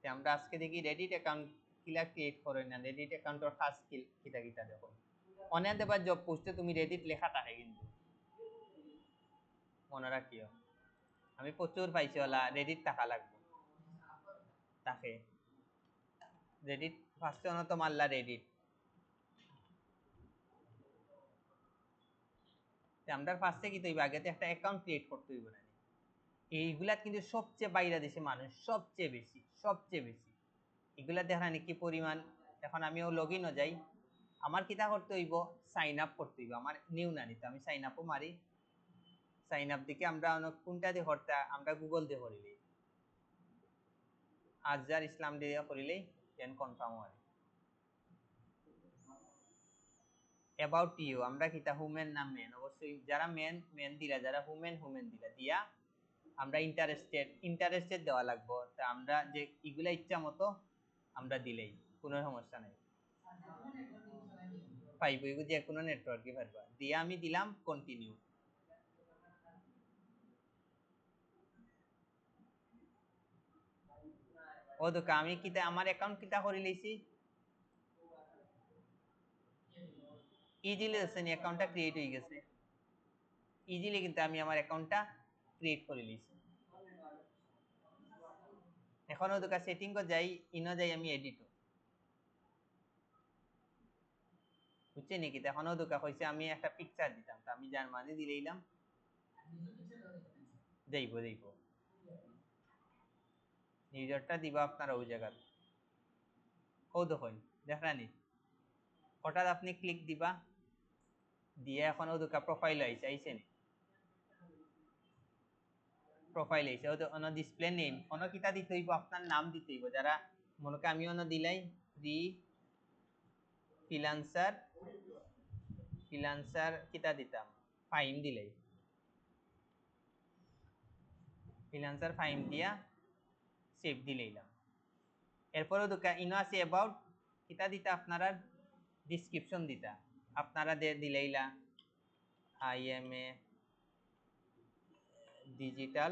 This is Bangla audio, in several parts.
আমরা আজকে দেখি রেডিট অ্যাকাউন্ট কিলা ক্রিয়েট করে না রেডিট অ্যাকাউন্টের খাস স্কিল কিটা কিটা দেখো অনেক দেবার জব পোস্টে তুমি রেডিট লেখা থাকে কিন্তু মনে রাখিও আমি প্রচুর পাইছি ওলা রেডিট টাকা লাগবে তাকে রেডিট ফার্স্টে অনত মারলা রেডিট আমরা ফার্স্টে কি তৈব আগে একটা অ্যাকাউন্ট ক্রিয়েট করতে হইব না এইগুলা কিন্তু সবচেয়ে বাইরে দেশে মানুষ সবচেয়ে বেশি এগুলা দেখানি কি পরিমাণ এখন আমিও লগ ইনও যাই আমার কিতা করতে হইব সাইন আপ করতে হইব আমার নিউ না নিতে আমি সাইন আপও মারি সাইন আপ দিকে আমরা কোনটা দিয়ে করতে আমরা গুগল দিয়ে করিলেই আজহার ইসলাম দিয়ে করিলেই দেন কনফার্ম হয় অ্যাবাউট ইউ আমরা কিতা হুমেন না মেন অবশ্যই যারা মেন দিলা যারা হুমেন দিলা দিয়া আমরা ইন্টারেস্টেড দেওয়া লাগবো তা আমরা যে এগুলা ইচ্ছা মতো আমরা দিলেই কোনো সমস্যা নাই পাইব এগুলো যে কোনো নেটওয়ার্কে পারবা দিয়ে আমি দিলাম কন্টিনিউ ও দোকা আমি কিতা আমার অ্যাকাউন্ট কিতা করে লইছি ইজিলি দেখছেন অ্যাকাউন্টটা ক্রিয়েট হয়ে গেছে ইজিলি কিন্তু আমি আমার অ্যাকাউন্টটা ক্রিয়েট করে লইছি এখন ও দোকা সেটিং কো যাই ইনো যাই আমি এডিট বুঝছেন নাকি এখন ও দোকা কইছে আমি একটা পিকচার দিতাম তো আমি জার্মানি দিলাম দেইবো নিউজারটা দিবা আপনারা ওই জায়গা ও দেখুন দেখানি হঠাৎ আপনি ক্লিক দিবা দিয়ে এখন ও দোকা প্রোফাইল আইছে প্রোফাইল আইছে ও তো অন ডিসপ্লে নেম অন কিতা দিতে হইব আপনার নাম দিতে হইব যারা মনে করে আমি অন দিলাই ফ্রি ফ্রিল্যান্সার কিতা দিতাম ফাইম দিলাই ফ্রিল্যান্সার ফাইম দিয়া সেভ দিলাইলাম এরপরে দোকা ইনো আছে অ্যাবাউট কিতা দিতা আপনারা ডিসক্রিপশন দিতা আপনারা দিলাইলা I am a digital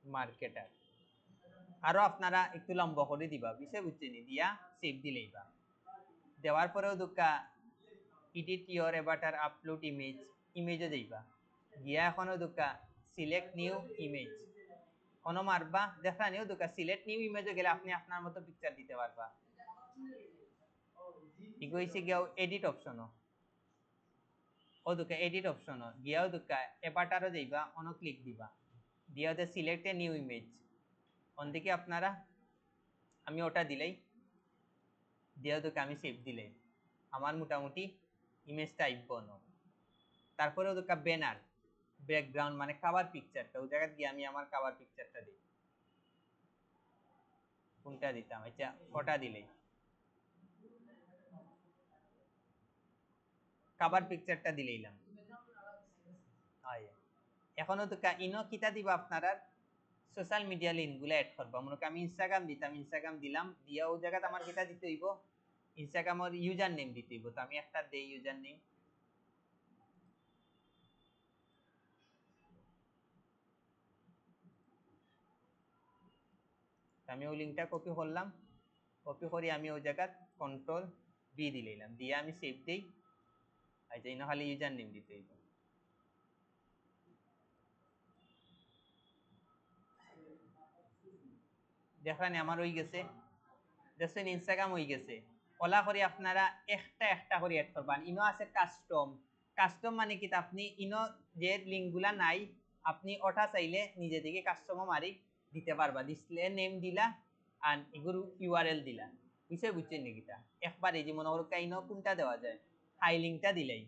marketer আরো আপনারা একটু লম্বা করে দিবা বিষয় বুঝছেন দিয়া সেভ দিলেইবা দেওয়ার পরেও দোকা এডিট ইওর অ্যাভাটার আপলোড ইমেজও দিবা গিয়া এখনো দোকা সিলেক্ট নিউ ইমেজ কোনো মারবা দেখা নিও দোকা সিলেক্ট নিউ ইমেজে গেলে আপনি আপনার মতো পিকচার দিতে পারবা ইগোইছে গিয়াও এডিট অপশন ও দোকা এডিট অপশন গিয়াও দোকা অ্যাভাটারও যাইবা অন ক্লিক দিবা দিয়া দে সিলেক্ট এ নিউ ইমেজ অনদিকে আপনারা আমি ওটা দিলাই দিয়া দোকা আমি সেভ দিলাই আমার মোটামুটি ইমেজটা আইব না তারপরে দোকা ব্যানার ব্যাকগ্রাউন্ড মানে কভার পিকচারটা ওই জায়গা গিয়ে আমি আমার কভার পিকচারটা দিই কোনটা দিতাম আচ্ছা ওটা দিলেই কভার পিকচারটা দিলেইলাম এখনো তো ইনো কিতা দিবা আপনারা সোশ্যাল মিডিয়া লিঙ্কগুলো অ্যাড করবা মনে করি আমি ইনস্টাগ্রাম দিতাম ইনস্টাগ্রাম দিলাম দিয়া ওই জায়গাতে আমার কিতা দিতে হইব ইনস্টাগ্রামের ইউজার নেম দিতে হইব তো আমি একটা দেই ইউজার নেম আমি ওই লিঙ্কটা কপি করলাম কপি করে আমি ওই জায়গা কন্ট্রোল বি দিলাম দিয়ে আমি সেভ দেই আচ্ছা ইনো খালি ইউজার নেম দিতে হইব দেখেন আমার হয়ে গেছে দেখছেন ইনস্টাগ্রাম হয়ে গেছে ওলা করে আপনারা একটা করে অ্যাড করবেন ইনো আছে কাস্টম মানে কি আপনি ইনো যে লিঙ্কগুলা নাই আপনি ওটা চাইলে নিজে থেকে কাস্টমও মারি দিতে পারবা ডিসপ্লে নেম দিলা আর এগুলো ইউআরএল দিলা বিষয় বুঝছেন নাকি তা একবার এই যে মনে করো ইনো কোনটা দেওয়া যায় হাই লিঙ্কটা দিলাই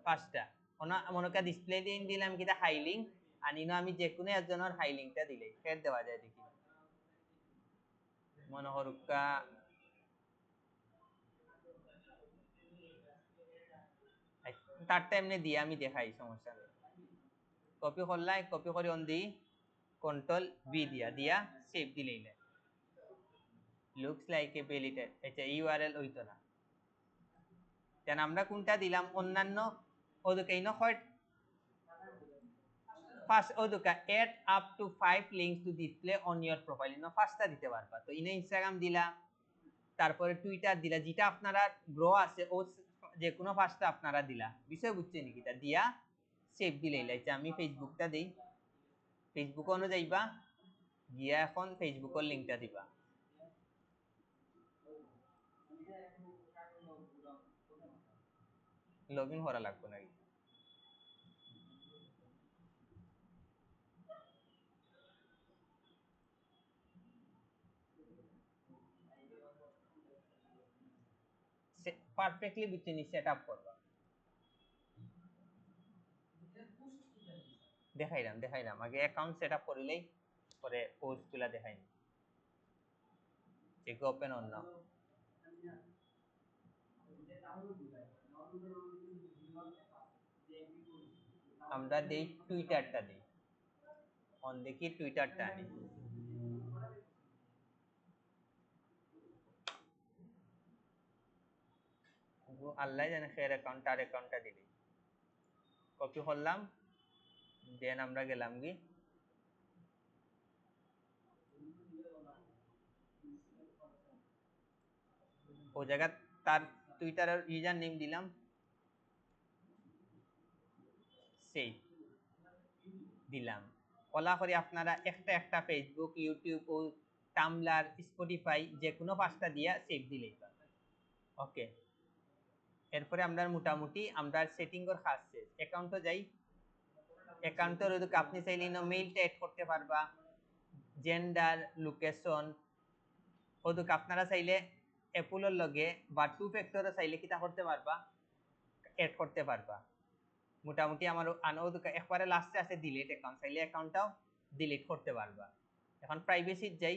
পাঁচটা মনে কর ডিসপ্লে দিয়ে দিলাম কিটা হাই লিঙ্ক আর ইনো আমি যে কোনো একজনের হাই লিঙ্কটা দিলাই ফের দেওয়া যায় দেখি মনে হরুকা তারটা এমনি দিয়ে আমি দেখাই সমস্যা নেই কপি করলাই কপি করে অন দি কন্ট্রোল বি দিয়া সেভ দিলেই লুকস লাইক এ ভ্যালিডেট আচ্ছা ইউআরএল হইতো না কেন আমরা কোনটা দিলাম অন্যান্য ওদিকে ইনো হয় ফার্স্ট ও দুকা add up to 5 links to display on your profile ইনো ফার্স্টটা দিতে পারবা তো ইনো ইনস্টাগ্রাম দিলা তারপরে টুইটার দিলা যেটা আপনারা গ্রো আছে ও যে কোনো ফার্স্টটা আপনারা দিলা বিষয় বুঝছেন কি তা দিয়া সেভ দিলেই লাইছে আমি ফেসবুকটা দেই ফেসবুক অনু যাইবা গিয়া এখন ফেসবুকের লিংকটা দিবা লগইন করা লাগবে নাকি পারফেক্টলি বুঝছেন সেটআপ করবা দেখাইলাম আগে অ্যাকাউন্ট সেটআপ করিলেই পরে পোস্টগুলা দেখাইনি চেক ওপেন অন নাও আমরা দেই টুইটারটা দেই অন দেখি টুইটারটা আনি আল্লাহ জানে ফের অ্যাকাউন্টটা দিলি কপি করলাম দেন আমরা গেলাম কি ও জায়গা তার টুইটারের ইউজার নেম দিলাম সেই দিলাম কলা করে আপনারা একটা ফেসবুক ইউটিউব ও টামলার স্পটিফাই যে কোনো পাঁচটা দিয়া সেভ দিলেই পারবেন ওকে এরপরে আমরা মোটামুটি আমরা সেটিং এর কাজ শেষ অ্যাকাউন্টে যাই অ্যাকাউন্টের ওদিকে আপনি চাইলে মেইলটা এড করতে পারবা জেন্ডার লোকেশন ওদিকে আপনারা চাইলে অ্যাপলের লগে বা টু ফ্যাক্টরে চাইলে কিটা করতে পারবা এড করতে পারবা মোটামুটি আমার ওদিকে একবারে লাস্টে আছে ডিলিট অ্যাকাউন্ট চাইলে অ্যাকাউন্টটাও ডিলিট করতে পারবা এখন প্রাইভেসির যাই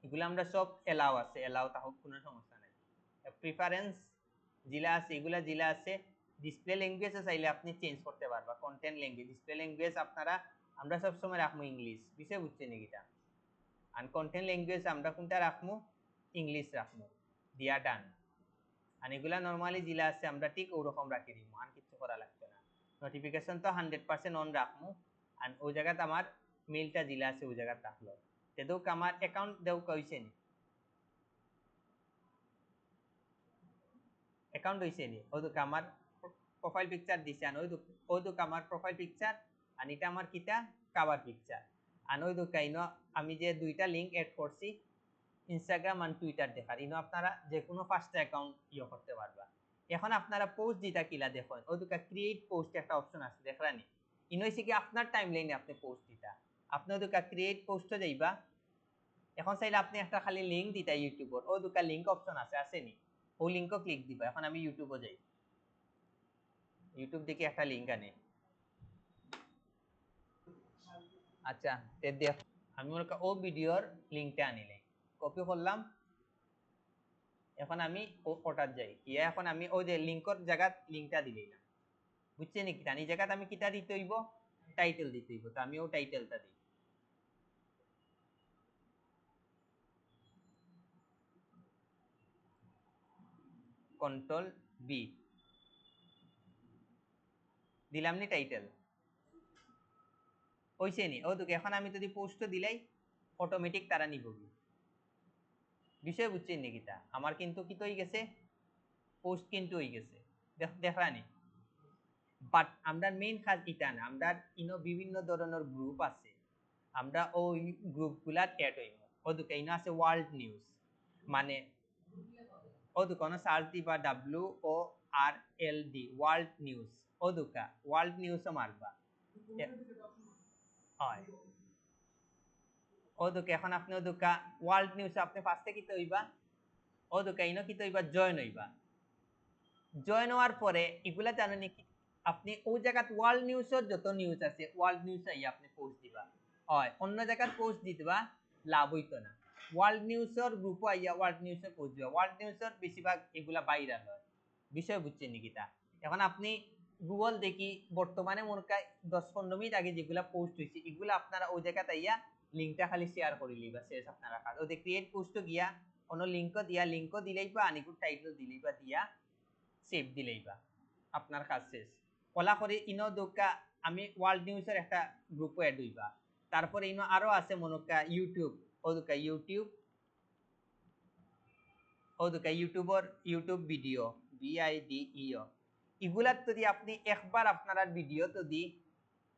এগুলো আমরা সব এলাও আছে এলাও তাও কোনো সমস্যা নাই প্রিফারেন্স জিলা আছে এগুলা জিলা আছে ডিসপ্লে ল্যাঙ্গুয়েজে চাইলে আপনি চেঞ্জ করতে পারবা কন্টেন্ট ল্যাঙ্গুয়েজ ডিসপ্লে ল্যাঙ্গুয়েজ আপনারা আমরা সব সময় রাখবো ইংলিশ বিষয় বুঝছেন এটা আর কন্টেন্ট ল্যাঙ্গুয়েজ আমরা কোনটা রাখবো ইংলিশ রাখবো দিয়া ডান আর এগুলা নরমালি জিলা আছে আমরা ঠিক ওরকম রাখি দিব আর কিছু করা লাগবে না নোটিফিকেশন তো 100% অন রাখবো আর ওই জায়গাতে আমার মেইলটা জিলা আছে ওই জায়গাতে রাখলো তেদুক আমার অ্যাকাউন্ট দেও কইছে নি অ্যাকাউন্ট হইছে নি ওদুক আমার প্রোফাইল পিকচার দিছে আর ওদুক আমার প্রোফাইল পিকচার আর এটা আমার কিটা কভার পিকচার আর ওদুক কাইনো আমি যে দুইটা লিংক এড করছি ইনস্টাগ্রাম আর টুইটার দেখার ইনো আপনারা যে কোনো ফার্স্ট অ্যাকাউন্ট ইয়ে করতে পারবা এখন আপনারা পোস্ট দিটা কিলা দেখুন ওদুকা ক্রিয়েট পোস্ট একটা অপশন আছে দেখরানি ইনো হইছে কি আপনার টাইমলাইনে আপনি পোস্ট দিটা আপনি ওদুকা ক্রিয়েট পোস্টে যাইবা এখন চাইলে আপনি একটা খালি লিংক দিতা ইউটিউবের ওদুকা লিংক অপশন আছে আসেনি ও লিংকও ক্লিক দিবা এখন আমি ইউটিউবে যাই ইউটিউব দেখি একটা লিংক আনে আচ্ছা তে দেখ আমি ও ভিডিওর লিংকটা আনিলে কপি করলাম এখন আমি ওটার যাই ইয়া এখন আমি ওই যে লিংকর জায়গা লিংকটা দিলাম বুঝছেন নাকি জানি জায়গাতে আমি কিটা দিতে হইব টাইটেল দিতে হইব তো আমি ও টাইটেলটা দিই কন্ট্রোল বি দিলাম নি টাইটেল হইছে নি ও দুকে এখন আমি যদি পোস্ট দিলাই অটোমেটিক তারা নিব বিষয় বুঝছেন নাকি তা আমার কিন্তু কি তো হই গেছে পোস্ট কিন্তু হই গেছে দেখরানি বাট আমরা মেইন কাজ এটা না আমরা ইনো বিভিন্ন ধরনের গ্রুপ আছে আমরা ওই গ্রুপগুলাত অ্যাড হইব ও দুকে ইনো আছে ওয়ার্ল্ড নিউজ মানে ও দুকানো সার্চ দিবা WORLD ওয়ার্ল্ড নিউজ ও দুকা ওয়ার্ল্ড নিউজও মারবা হয় ও দুকে এখন আপনি ও দুকা ওয়ার্ল্ড নিউজ আপনি ফার্স্টে কি হইবা ও দুকা ইনো কি হইবা জয়েন হইবা জয়েন হওয়ার পরে এগুলা জানেন কি আপনি ওই জায়গাত ওয়ার্ল্ড নিউজের যত নিউজ আছে ওয়ার্ল্ড নিউজ আই আপনি পোস্ট দিবা হয় অন্য জায়গাত পোস্ট দিবা লাভ হইতো না ওয়ার্ল্ড নিউজের গ্রুপ আইয়া ওয়ার্ল্ড নিউজের পোস্ট দিবা ওয়ার্ল্ড নিউজের বেশিরভাগ এগুলা ভাইরাল হয় বিষয় বুঝছেন নাকি তা এখন আপনি গুগল দেখি বর্তমানে মনে হয় 10-15 মিনিট আগে যেগুলা পোস্ট হইছে এগুলা আপনারা ওই জায়গাতে আইয়া লিংকটা খালি শেয়ার করে লিবা শেষ আপনারা কাজ ওই ক্রিয়েট পোস্ট গিয়া কোন লিংকও দিলেই বা আনিকু টাইটেল দিলেই বা দিয়া সেভ দিলেই বা আপনার কাজ শেষ কলা করে ইনো দোকা আমি ওয়ার্ল্ড নিউজের একটা গ্রুপে অ্যাড হইবা। তারপরে ইনো আরো আছে মনোকা ইউটিউব, ওদুকা ইউটিউব, ওদুকা ইউটিউব ভিডিও VIDEO, এগুলার যদি আপনি একবার আপনার ভিডিও যদি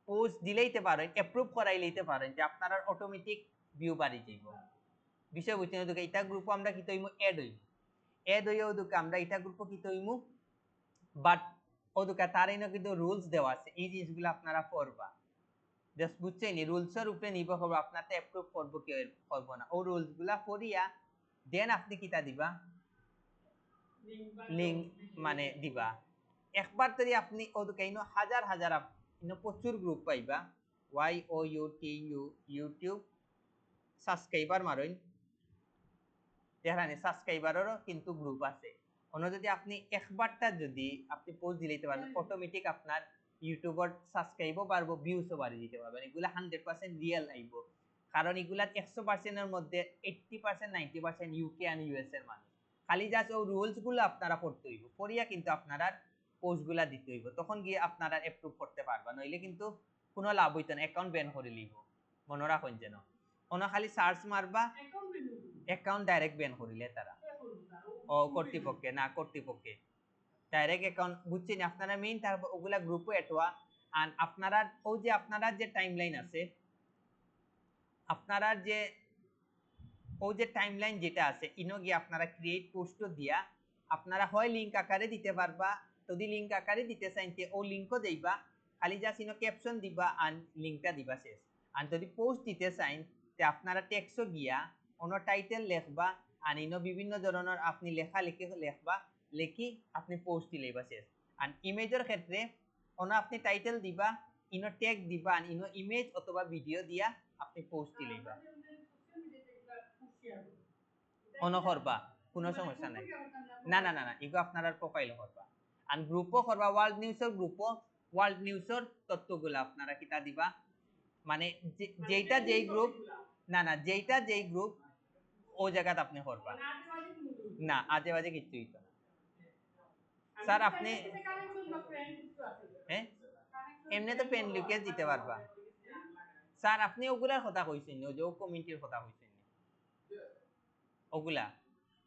পোস্ট দিলেইতে পারেন, অ্যাপ্রুভ করাই লইতে পারেন, যে আপনার অটোমেটিক ভিউ বাড়ি যাইব। বিষয় বুঝছেন? ওদুকা এটা গ্রুপ আমরা কি তৈমু অ্যাড হইয়া ওদুকা আমরা এটা গ্রুপ কি তৈমু, বাট ওদুকা তার ইনো কিন্তু রুলস দেওয়া আছে, এই জিনিসগুলো আপনারা করবা। জাস্ট বুঝছেন, রুলসের উপরে নির্ভর করবে আপনারটা অ্যাপ্রুভ করবো কি করবো না। ও রুলস গুলা পড়িয়া দেন আপনি কিতা দিবা, লিঙ্ক মানে দিবা। একবার যদি আপনি ওদুকা ইনো হাজার হাজার ইনো প্রচুর গ্রুপ পাইবা। YOUTU ইউটিউব সাবস্ক্রাইবার মারইন, দেখানি সাবস্ক্রাইবারেরও কিন্তু গ্রুপ আছে। অন্য যদি আপনি একবারটা যদি আপনি পোস্ট দিলেতে পারেন, অটোমেটিক আপনার ইউটিউবার সাবস্ক্রাইবও বাড়বো, ভিউসও বাড়িয়ে দিতে পারবেন। এগুলা 100% রিয়েল আইব, কারণ এগুলা 100% এর মধ্যে 80% 90% UK আর US এর মানুষ। খালি জাস্ট ও রুলস গুলো আপনারা পড়তে হইব, পড়িয়া কিন্তু আপনারা পোস্ট গুলা দিতে হইব, তখন গিয়ে আপনারা অ্যাপ্রুভ করতে পারবা, নইলে কিন্তু কোনো লাভ হইতো না, অ্যাকাউন্ট ব্যান করে লিব। মনে রাখুন যেন, অন্য খালি সার্চ মারবা, অ্যাকাউন্ট ডাইরেক্ট ব্যান করিলে তারা ও কর্তৃপক্ষে না, কর্তৃপক্ষে ডাইরেক্ট অ্যাকাউন্ট, বুঝছেন? আপনারা মেইন তারপর ওগুলা গ্রুপে এটওয়া। আর আপনারা ও যে আপনারা যে টাইমলাইন আছে, আপনারা যে ও যে টাইমলাইন যেটা আছে, ইনো গিয়ে আপনারা ক্রিয়েট পোস্ট দিয়া আপনারা হয় লিংক আকারে দিতে পারবা। যদি লিংক আকারে দিতে চাইন তে ও লিংকও দেইবা, খালি জাস্ট ইনো ক্যাপশন দিবা আর লিংকটা দিবা শেষ। আর যদি পোস্ট দিতে চাইন তে আপনারা টেক্সটও গিয়া অন্য টাইটেল লিখবা, আর ইনো বিভিন্ন ধরনের আপনি লিখবা, লিখি আপনি পোস্ট দিলেইবা শেষ। আর ইমেজের ক্ষেত্রে অন্য আপনি টাইটেল দিবা, ইনো ট্যাগ দিবা, আর ইনো ইমেজ অথবা ভিডিও দিয়া আপনি পোস্ট দিলেইবা, অনো করবা, কোনো সমস্যা নাই। না না না না, এগুলো আপনার প্রোফাইল করবা। আর গ্রুপও করবা, ওয়ার্ল্ড নিউজের তথ্যগুলো আপনারা কিতা দিবা, মানে যেইটা যেই গ্রুপ, না না যেইটা যেই গ্রুপ ও জায়গাতে আপনি করবা, না আজে বাজে কিচ্ছু হইতো না। স্যার আপনি হ্যাঁ এমনি তো পেন লিখে দিতে পারবা স্যার, আপনি ওগুলার কথা কইছেন, ওই যে কমিটির কথা কইছেন,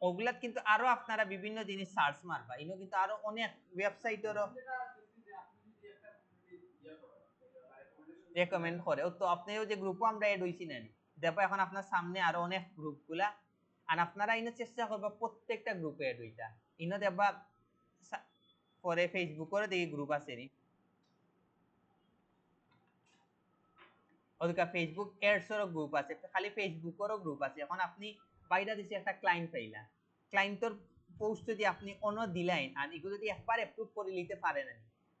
ওগুলাত কিন্তু আরো আপনারা বিভিন্ন জিনিস সার্চ মারবা, ইনো কিন্তু আরো অনেক ওয়েবসাইটেরও রেকমেন্ড করে। তো আপনিও যে গ্রুপও আমরা এড হইছি না, দেখো এখন আপনার সামনে আরো অনেক গ্রুপগুলা, আর আপনারা ইনো চেষ্টা করবা প্রত্যেকটা গ্রুপে এড হইতা। ইনো দেখবা পরে ফেসবুকেরও দেখি গ্রুপ আছে নি, ওদিকে ফেসবুক এডসেরও গ্রুপ আছে, খালি ফেসবুকেরও গ্রুপ আছে। এখন আপনি বাইরে দিছি একটা ক্লায়েন্ট পাইলা, ক্লায়েন্টর পোস্ট যদি আপনি অন্য দিলেন আর এগুলো যদি একবার অ্যাপ্রুভ করে নিতে পারেন,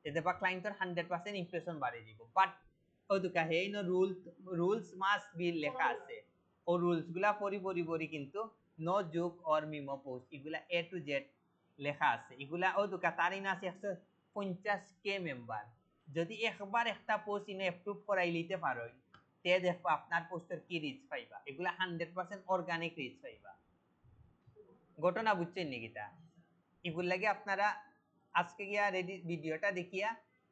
এতে বা ক্লায়েন্টর 100% ইমপ্রেশন বাড়ে দিব। বাট ওদিকে হে ইনো রুলস মাস্ট বি লেখা আছে, ও রুলস গুলা পরি কিন্তু no joke or meme post, এগুলা A to Z লেখা আছে। এগুলা ওদিকে তার ইনো আছে 150K মেম্বার, যদি একবার একটা পোস্ট ইনো অ্যাপ্রুভ করাই নিতে পারো, তে দেখো আপনার পোস্টের কি রিচ পাইবা, এগুলা 100% অর্গানিক রিচ পাইবা। ঘটনা বুঝছেন নাকি? তা এগুলো লাগে আপনারা আজকে গিয়া রেডিট ভিডিওটা দেখিয়া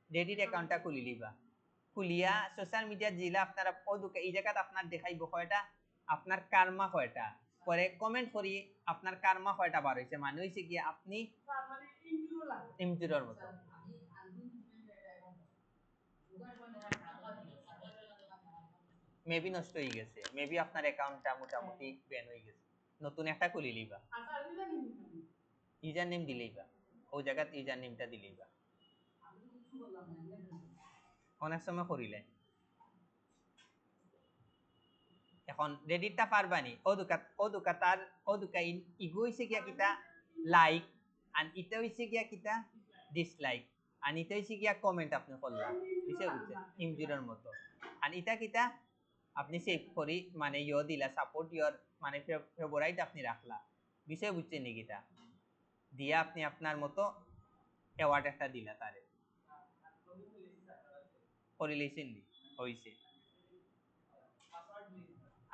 রেডিট অ্যাকাউন্টটা খুলি লিবা, খুলিয়া সোশ্যাল মিডিয়া দিলা আপনারা এই জায়গাতে আপনার দেখাইব কয়টা আপনার কার্মা কয়টা, পরে কমেন্ট করি আপনার কার্মা কয়টা বার হইছে, মানে হইছে কি আপনি ইমজুরের মতো মেবি নষ্ট হয়ে গেছে, মেবি আপনার অ্যাকাউন্টটা মোটামুটি ব্যান হয়ে গেছে, নতুন একটা খুলি লিবা, ইউজার নেম দিলেইবা, ওই জায়গাতে ইউজার নেমটা দিলেইবা, অনেক সময় করিলে। এখন রেডিটটা পারবানি, ও দুকা তার ও দুকা ইগো হইছে গিয়া কিতা লাইক, আর ইটা হইছে গিয়া কিতা ডিসলাইক, আর ইটা হইছে গিয়া কমেন্ট আপনি করলাম, বিষয় বুঝছে ইমজুরের মতো। আর ইটা কিতা আপনি সেভ করি মানে ইও দিলা সাপোর্ট ইওর মানে ফেভারিট আপনি রাখলা, বিষয় বুঝছেন নাকি? তা দিয়া আপনি আপনার মতো অ্যাওয়ার্ড একটা দিলা তারে, করিলেছেন নি হইছে।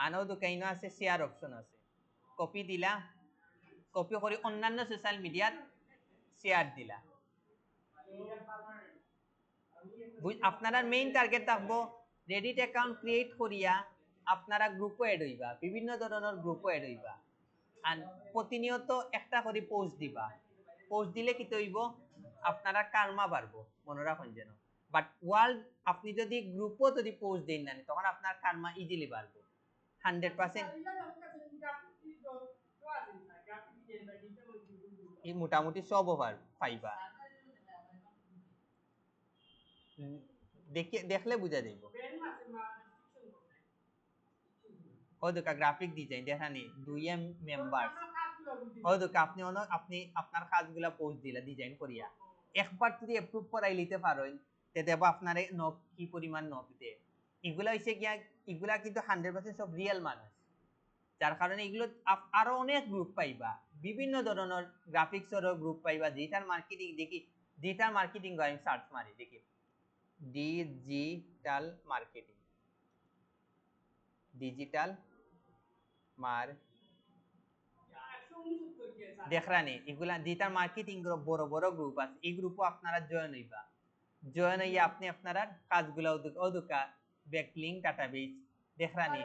আনো দোকাইন আছে শেয়ার অপশন আছে, কপি দিলা, কপি করে অন্যান্য সোশ্যাল মিডিয়াত শেয়ার দিলা, আপনারা মেইন টার্গেট থাকবো রেডিট অ্যাকাউন্ট ক্রিয়েট করিয়া আপনারা গ্রুপও এড হইবা, বিভিন্ন ধরনের গ্রুপও এড হইবা, আর প্রতিনিয়ত একটা করে পোস্ট দিবা। পোস্ট দিলে কি হইব, আপনারা কার্মা বাড়বো, মনে রাখুন যেন। বাট ওয়ার্ল্ড আপনি যদি গ্রুপও যদি পোস্ট দেন না, তখন আপনার কার্মা ইজিলি বাড়বো 100%। এই মোটামুটি সব ওভার পাইবা, দেখলে বুঝা যাইব। ও দুকা গ্রাফিক ডিজাইন দেখানি 2M মেম্বার, ও দুকা আপনি আপনার কাজগুলা পোস্ট দিলা ডিজাইন করিয়া, একবার যদি অ্যাপ্রুভ করাই নিতে পারেন তে দেব আপনারে নক কি পরিমাণ নক দে। এগুলা হইছে কি, এগুলা কিন্তু 100% সব রিয়েল মানুষ, যার কারণে এগুলো আরো অনেক গ্রুপ পাইবা, বিভিন্ন ধরনের গ্রাফিক্সেরও গ্রুপ পাইবা। ডিজিটাল মার্কেটিং দেখি, ডিজিটাল মার্কেটিং আমি সার্চ মারি দেখি, ডিজিটাল মার্কেটিং, ডিজিটাল মার দেখরানি এগুলা ডিজিটাল মার্কেটিং বড় বড় গ্রুপ আছে, এই গ্রুপও আপনারা জয়েন হইবা। জয়েন হইয়া আপনি আপনারা কাজগুলা ওদুকা ব্যাকলিংক ডাটাবেস দেখরানি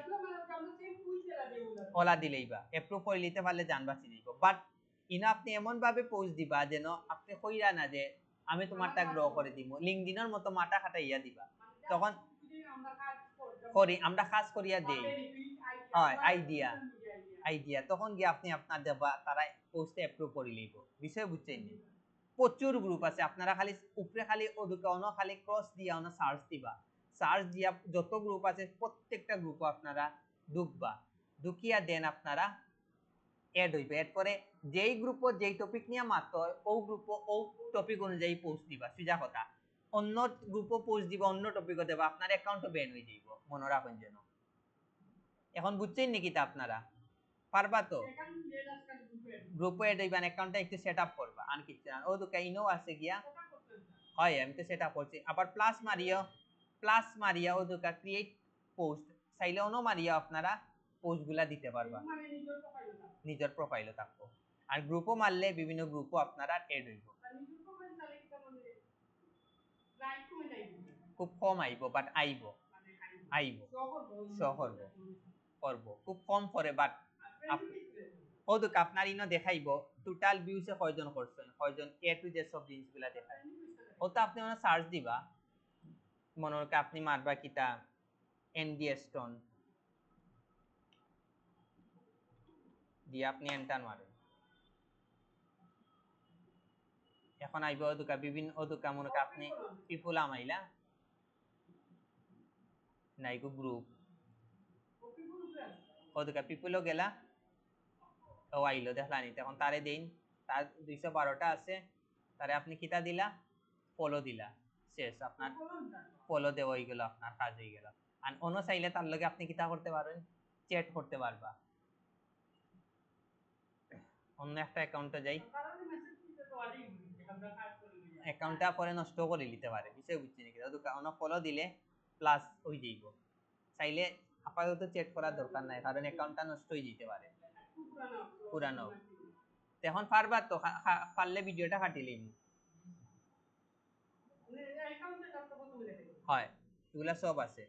ওলা দিলেইবা, অ্যাপ্রুভ করে নিতে পারলে জানবাসি দিব। বাট ইনা আপনি এমন ভাবে পোস্ট দিবা যেন আপনি কইরা না যে আমি তোমারটা গ্রো করে দিব, লিংকডিনের মতো মাথা খাটাইয়া দিবা, তখন করি আমরা কাজ করিয়া দেই, হয় আইডিয়া তখন গিয়ে আপনি আপনার দেবা, তারা পোস্টে অ্যাপ্রুভ করে লইব। বিষয় বুঝছেন নি? প্রচুর গ্রুপ আছে, আপনারা খালি উপরে খালি ওদুকানো খালি ক্রস দিয়া না সার্চ দিবা, সার্চ দিয়া যত গ্রুপ আছে প্রত্যেকটা গ্রুপে আপনারা ঢুকবা, ঢুকিয়া দেন আপনারা এড হইবে। এরপরে যেই গ্রুপ যেই টপিক নিয়ে মাত্র হয় ও গ্রুপ ও টপিক অনুযায়ী পোস্ট দিবা, সোজা কথা। অন্য গ্রুপও পোস্ট দিবা, অন্য টপিকও দেবা, আপনার অ্যাকাউন্টও ব্যান হয়ে যাইব, মনে রাখুন যেন। এখন বুঝছেন নাকি তা আপনারা? পারবা তো? গ্রুপে এড হইবা, অ্যাকাউন্টটা একটু সেটআপ করবা, আর কিছু না। ও তো কাইনো আছে গিয়া, হয় আমি তো সেটআপ করছি। আবার প্লাস মারিয়া ও তো ক্রিয়েট পোস্ট চাইলে অন্য মারিয়া আপনারা পোস্টগুলা দিতে পারবা, নিজের প্রোফাইলে থাকবো। আর গ্রুপও মারলে বিভিন্ন গ্রুপও আপনারা এড হইব, খুব কম আইব, বাট আইব শো করব খুব কম করে, বাট ও তো আপনার ইনো দেখাইব টোটাল ভিউসে কয়জন করছেন, কয়জন এ টু জেড সব জিনিসগুলা দেখায়। ও তো আপনি ওনা সার্চ দিবা, মনে হয় আপনি মারবা কিতা এনডি স্টোন দিয়ে আপনি এন্টার মারেন, এখন আইব ওদুকা বিভিন্ন ওদুকা মনে করেন আপনি পিপুল আমাইলা নাইকো গ্রুপ ওদুকা পিপুলও গেলা, ও আইলো দেখলানি, তখন তারে দেন, তার 212টা আছে, তারে আপনি কিতা দিলা, ফলো দিলা, শেষ, আপনার ফলো দেওয়া হয়ে গেল, আপনার কাজ হয়ে গেল। আর অন্য চাইলে তার লগে আপনি কিতা করতে পারেন, চ্যাট করতে পারবা। অন্য একটা অ্যাকাউন্টে যাই, অ্যাকাউন্টটা পরে নষ্ট করে নিতে পারে, বিষয় বুঝছি নাকি? অন্য ফলো দিলে প্লাস হয়ে যাইব, চাইলে আপাতত চেক করার দরকার নাই, কারণ অ্যাকাউন্টটা নষ্ট হয়ে যেতে পারে পুরানো। এখন পারবা তো, পারলে ভিডিওটা কাটিলিম, হয় এগুলা সব আছে।